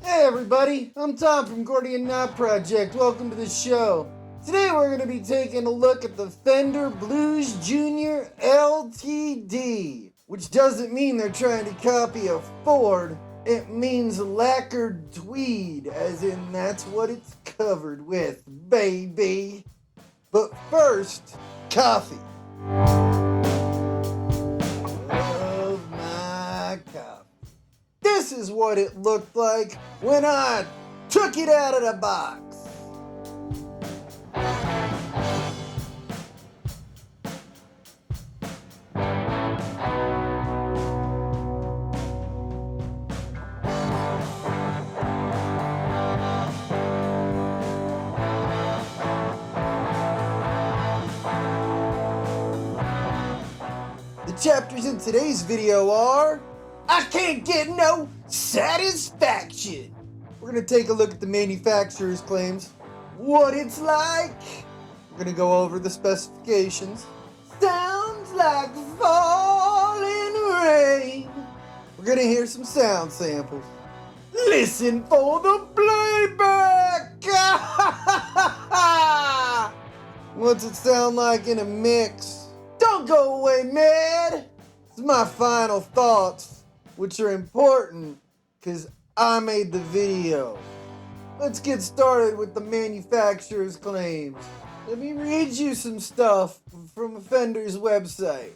Hey everybody, I'm Tom from Gordian Project. Welcome to the show. Today we're going to be taking a look at the Fender Blues Jr LTD, which doesn't mean they're trying to copy a Ford. It means lacquered tweed, as in that's what it's covered with, baby. But first, coffee. Love my coffee. This is what it looked like when I took it out of the box. The chapters in today's video are I can't get no satisfaction. We're going to take a look at the manufacturer's claims, what it's like. We're going to go over the specifications. Sounds like falling rain. We're going to hear some sound samples. Listen for the playback. What's it sound like in a mix? Don't go away, man. It's my final thoughts, which are important because I made the video. Let's get started with the manufacturer's claims. Let me read you some stuff from Fender's website.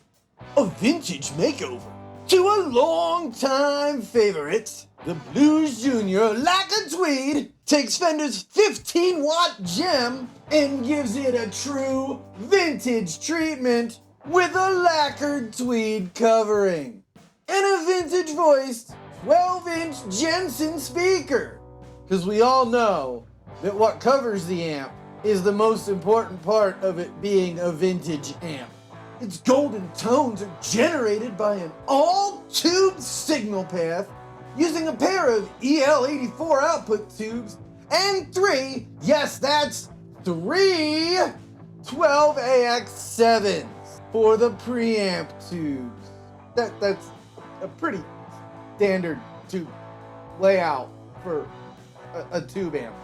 A vintage makeover to a long-time favorite, the Blues Jr. Like a Tweed takes Fender's 15-watt gem and gives it a true vintage treatment with a lacquered tweed covering and a vintage voiced 12-inch Jensen speaker. Because we all know that what covers the amp is the most important part of it being a vintage amp. Its golden tones are generated by an all-tube signal path using a pair of EL84 output tubes and three, yes that's three, 12AX7s for the preamp tubes. That's a pretty standard tube layout for a tube amp.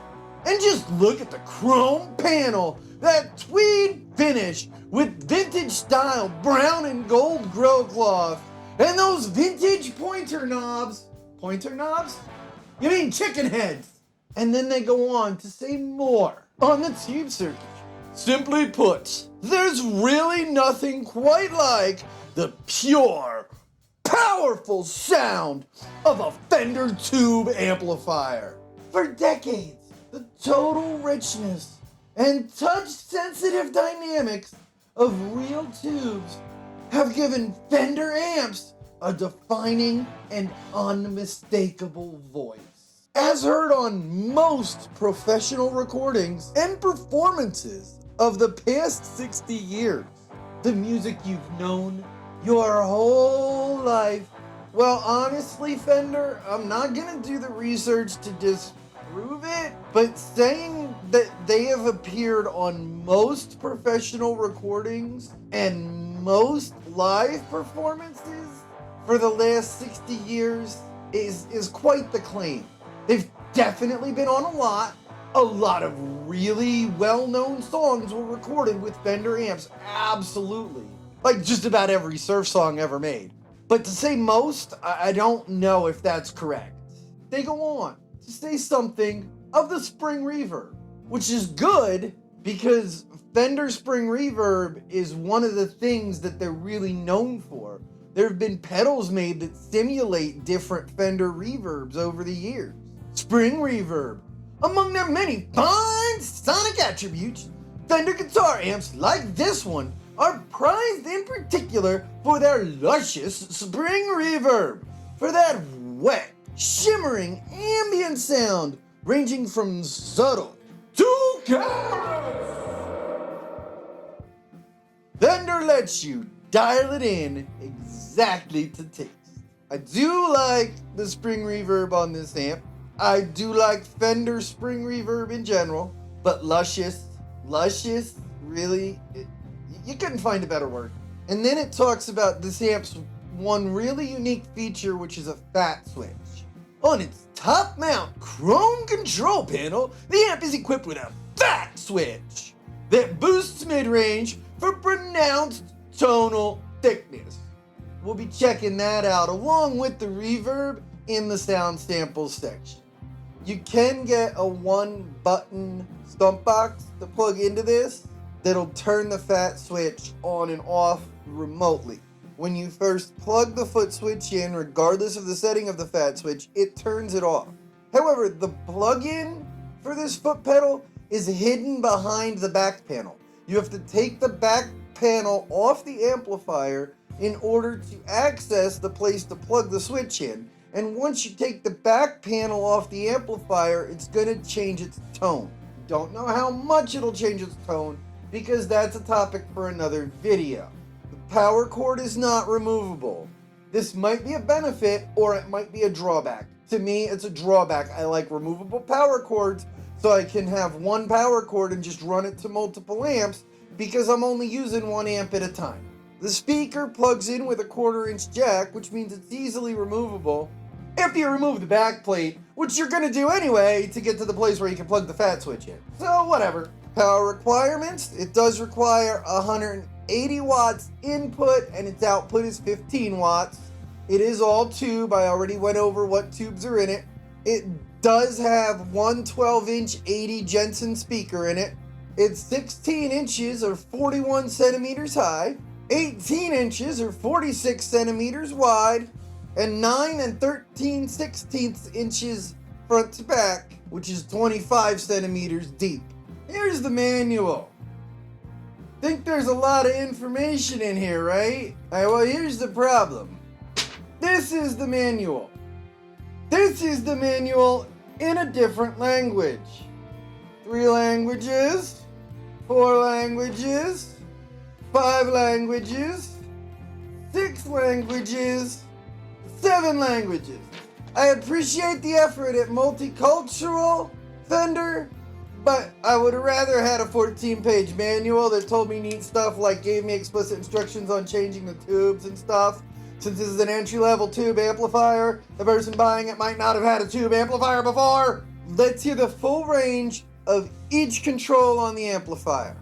And just look at the chrome panel, that tweed finish with vintage style brown and gold grow cloth, and those vintage pointer knobs. Pointer knobs? You mean chicken heads? And then they go on to say more on the tube circuitry. Simply put, there's really nothing quite like the pure, powerful sound of a Fender tube amplifier. For decades, the total richness and touch-sensitive dynamics of real tubes have given Fender amps a defining and unmistakable voice. As heard on most professional recordings and performances of the past 60 years, the music you've known your whole life. Well, honestly, Fender, I'm not gonna do the research to disprove it, but saying that they have appeared on most professional recordings and most live performances for the last 60 years is quite the claim. They've definitely been on a lot of really well-known songs were recorded with Fender amps, absolutely. Like just about every surf song ever made. But to say most, I don't know if that's correct. They go on to say something of the spring reverb, which is good because Fender spring reverb is one of the things that they're really known for. There have been pedals made that simulate different Fender reverbs over the years. Spring reverb. Among their many fine sonic attributes, Fender guitar amps like this one are prized in particular for their luscious spring reverb, for that wet, shimmering ambient sound ranging from subtle to careless. Fender lets you dial it in exactly to taste. I do like the spring reverb on this amp. I do like Fender spring reverb in general, but luscious, really, you couldn't find a better word. And then it talks about this amp's one really unique feature, which is a fat switch on its top mount chrome control panel, the amp is equipped with a fat switch that boosts mid-range for pronounced tonal thickness. We'll be checking that out along with the reverb in the sound samples section. You can get a 1-button stump box to plug into this that'll turn the fat switch on and off remotely. When you first plug the foot switch in, regardless of the setting of the fat switch, it turns it off. However, the plug-in for this foot pedal is hidden behind the back panel. You have to take the back panel off the amplifier in order to access the place to plug the switch in. And once you take the back panel off the amplifier, it's gonna change its tone. Don't know how much it'll change its tone because that's a topic for another video. The power cord is not removable. This might be a benefit or it might be a drawback. To me, it's a drawback. I like removable power cords so I can have one power cord and just run it to multiple amps because I'm only using 1 amp at a time. The speaker plugs in with a 1/4-inch jack, which means it's easily removable if you remove the back plate, which you're gonna do anyway to get to the place where you can plug the fat switch in. So whatever. Power requirements, it does require 180 watts input and its output is 15 watts. It is all tube. I already went over what tubes are in it. It does have one 12-inch 80 Jensen speaker in it. It's 16 inches or 41 centimeters high, 18 inches or 46 centimeters wide, and 9 13/16 inches front to back, which is 25 centimeters deep. Here's the manual. Think there's a lot of information in here, right? Well, here's the problem. This is the manual. This is the manual in a different language. 3 languages, 4 languages, 5 languages, 6 languages, 7 languages. I appreciate the effort at multicultural Fender, but I would have rather had a 14-page manual that told me neat stuff like gave me explicit instructions on changing the tubes and stuff. Since this is an entry-level tube amplifier, the person buying it might not have had a tube amplifier before. Let's hear the full range of each control on the amplifier.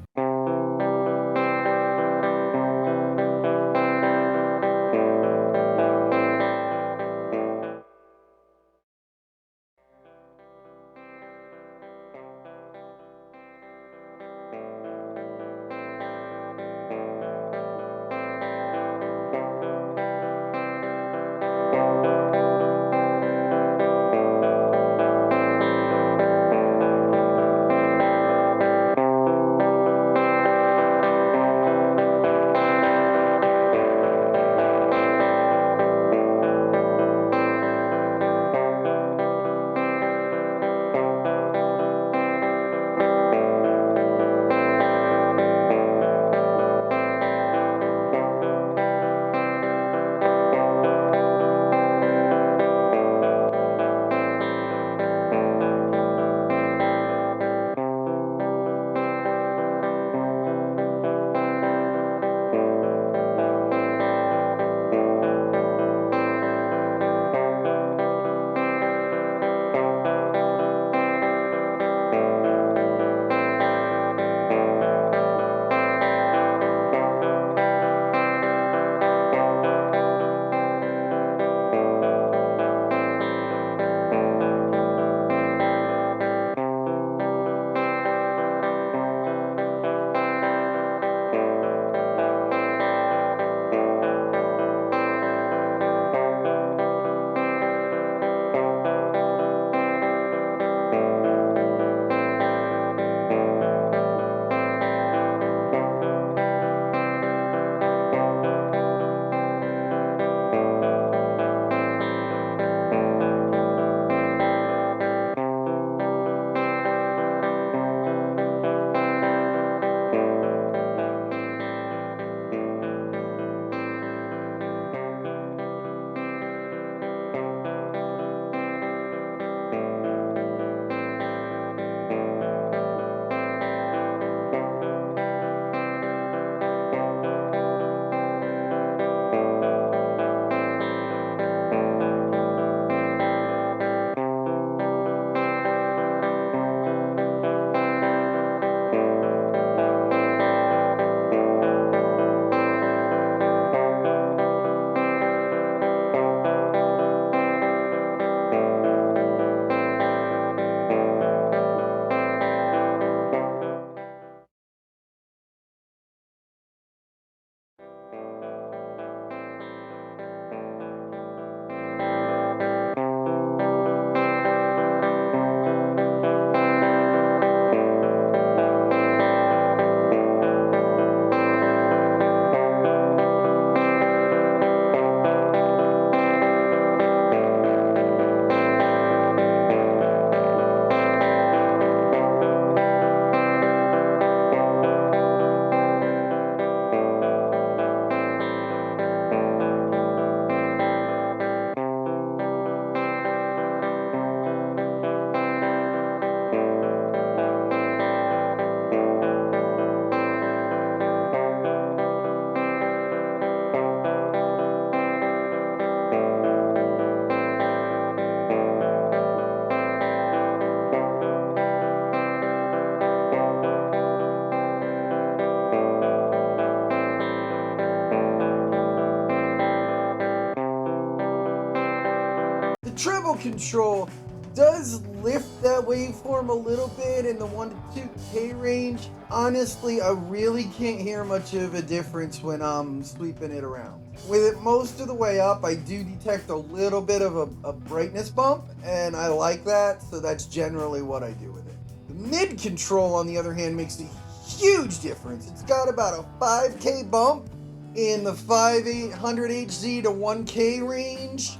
The treble control does lift that waveform a little bit in the 1 to 2K range. Honestly, I really can't hear much of a difference when I'm sweeping it around. With it most of the way up, I do detect a little bit of a brightness bump, and I like that, so that's generally what I do with it. The mid control, on the other hand, makes a huge difference. It's got about a 5K bump in the 5800HZ to 1K range.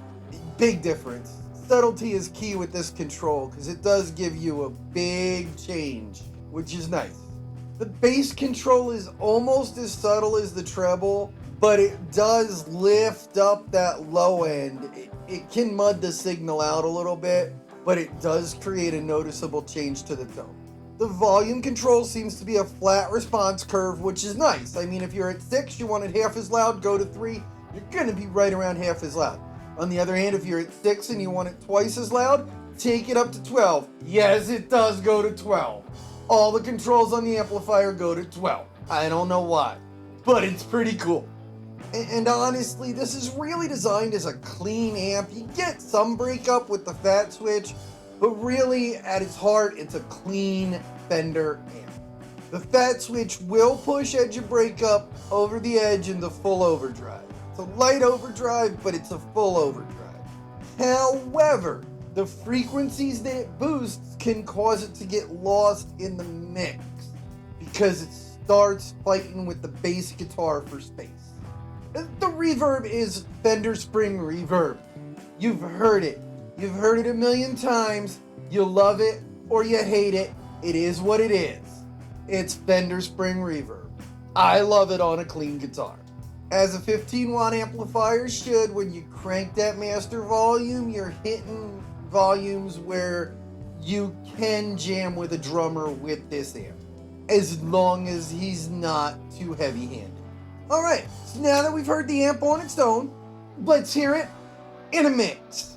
Big difference. Subtlety is key with this control because it does give you a big change, which is nice. The bass control is almost as subtle as the treble, but it does lift up that low end. It can mud the signal out a little bit, but it does create a noticeable change to the tone. The volume control seems to be a flat response curve, which is nice. I mean, if you're at 6, you want it half as loud, go to 3, you're gonna be right around half as loud. On the other hand, if you're at 6 and you want it twice as loud, take it up to 12. Yes, it does go to 12. All the controls on the amplifier go to 12. I don't know why, but it's pretty cool. And honestly, this is really designed as a clean amp. You get some breakup with the fat switch, but really, at its heart, it's a clean Fender amp. The fat switch will push edge of breakup over the edge into full overdrive. It's a light overdrive, but it's a full overdrive. However, the frequencies that it boosts can cause it to get lost in the mix because it starts fighting with the bass guitar for space. The reverb is Fender Spring Reverb. You've heard it. You've heard it a million times. You love it or you hate it. It is what it is. It's Fender Spring Reverb. I love it on a clean guitar. As a 15-watt amplifier should, when you crank that master volume, you're hitting volumes where you can jam with a drummer with this amp, as long as he's not too heavy-handed. Alright, so now that we've heard the amp on its own, let's hear it in a mix.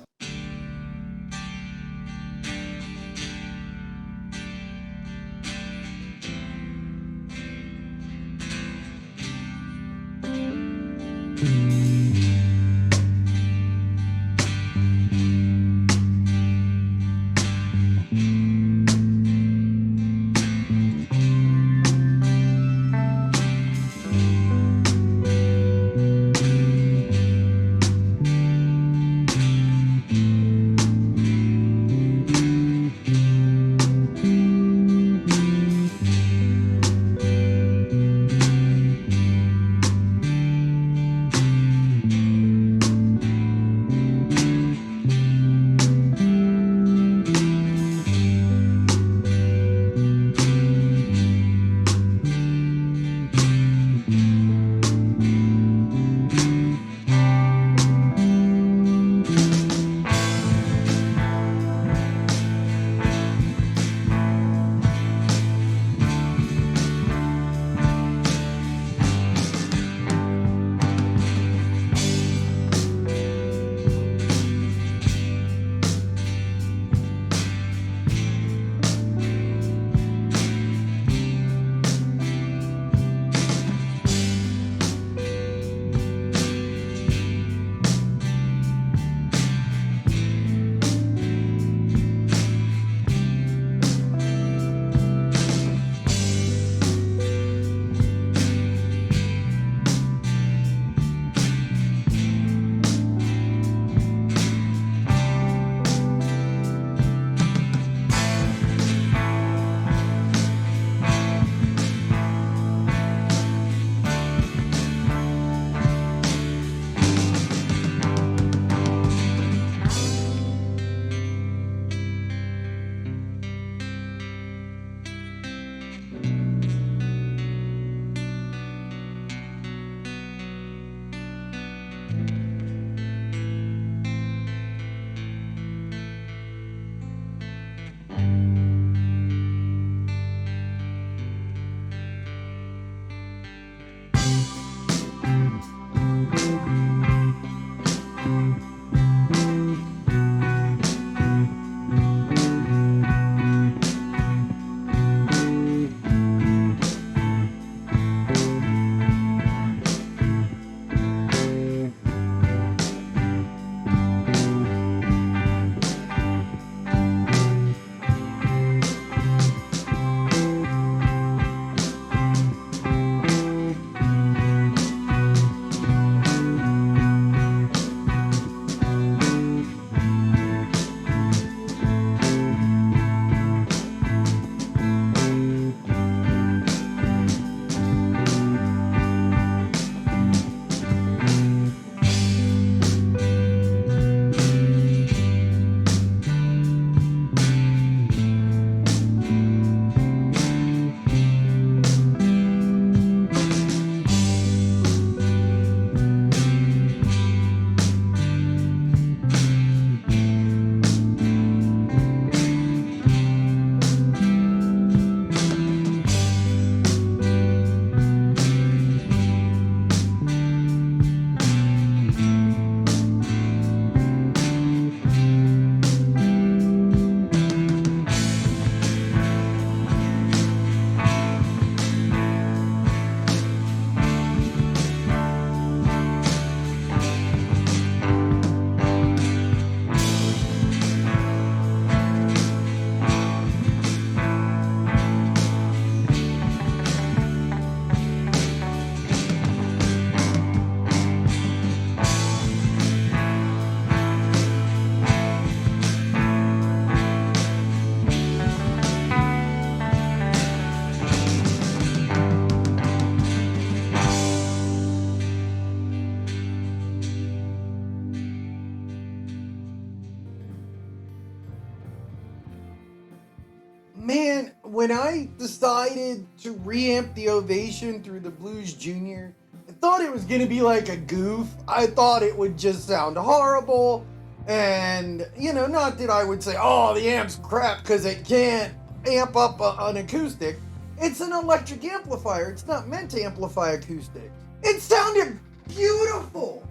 Man, when I decided to reamp the Ovation through the Blues Jr, I thought it was gonna be like a goof. I thought it would just sound horrible. And, not that I would say, oh, the amp's crap because it can't amp up an acoustic. It's an electric amplifier. It's not meant to amplify acoustic. It sounded beautiful.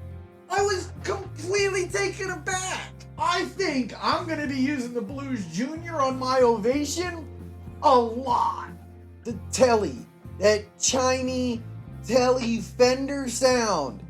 I was completely taken aback. I think I'm going to be using the Blues Jr on my Ovation a lot. The telly, that chimey, telly Fender sound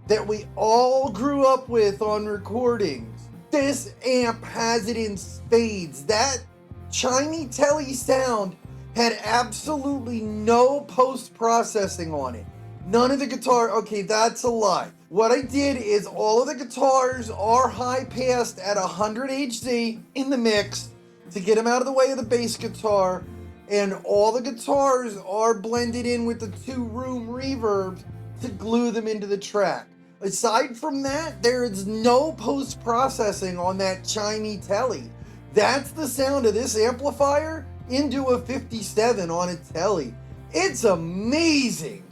that we all grew up with on recordings. This amp has it in spades. That chimey telly sound had absolutely no post-processing on it. None of the guitar, okay, that's a lie. What I did is all of the guitars are high-passed at 100 Hz in the mix to get them out of the way of the bass guitar, and all the guitars are blended in with the 2-room reverb to glue them into the track. Aside from that, there is no post-processing on that chimey telly. That's the sound of this amplifier into a 57 on a telly. It's amazing.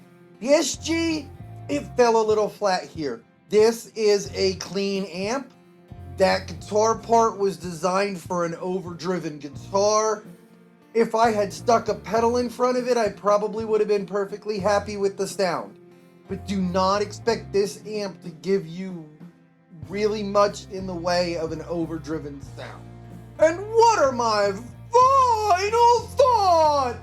The SG, it fell a little flat here. This is a clean amp. That guitar part was designed for an overdriven guitar. If I had stuck a pedal in front of it, I probably would have been perfectly happy with the sound. But do not expect this amp to give you really much in the way of an overdriven sound. And what are my final thoughts?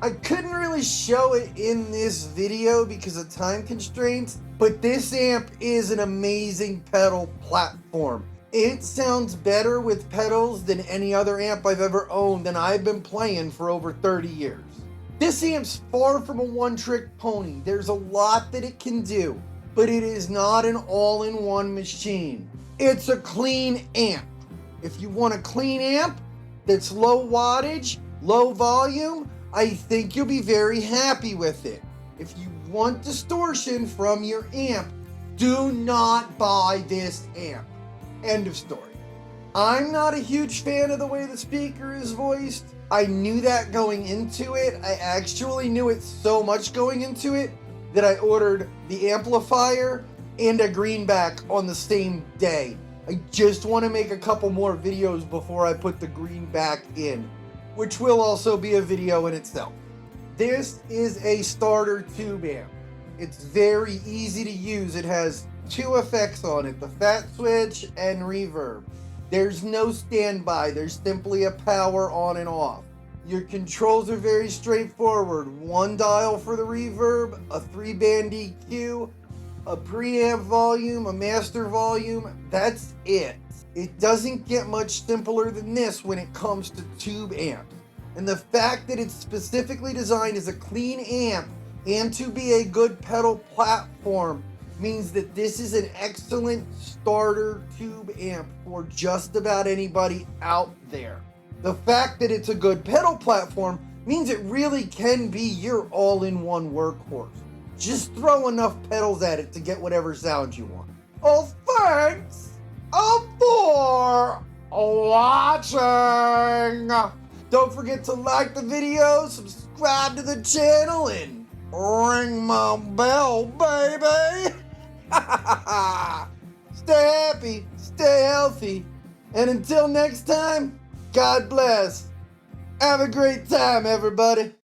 I couldn't really show it in this video because of time constraints, but this amp is an amazing pedal platform. It sounds better with pedals than any other amp I've ever owned, and I've been playing for over 30 years. This amp's far from a one-trick pony. There's a lot that it can do, but it is not an all-in-one machine. It's a clean amp. If you want a clean amp that's low wattage, low volume, I think you'll be very happy with it. If you want distortion from your amp, do not buy this amp. End of story. I'm not a huge fan of the way the speaker is voiced. I knew that going into it. I actually knew it so much going into it that I ordered the amplifier and a greenback on the same day. I just want to make a couple more videos before I put the greenback in, which will also be a video in itself. This is a starter tube amp. It's very easy to use. It has 2 effects on it, the fat switch and reverb. There's no standby, there's simply a power on and off. Your controls are very straightforward. 1 dial for the reverb, a 3-band EQ, a preamp volume, a master volume, that's it. It doesn't get much simpler than this when it comes to tube amps. And the fact that it's specifically designed as a clean amp and to be a good pedal platform means that this is an excellent starter tube amp for just about anybody out there. The fact that it's a good pedal platform means it really can be your all-in-one workhorse. Just throw enough pedals at it to get whatever sound you want. Oh, thanks for watching. Don't forget to like the video, subscribe to the channel, and ring my bell, baby. Stay happy, stay healthy, and until next time, God bless. Have a great time, everybody.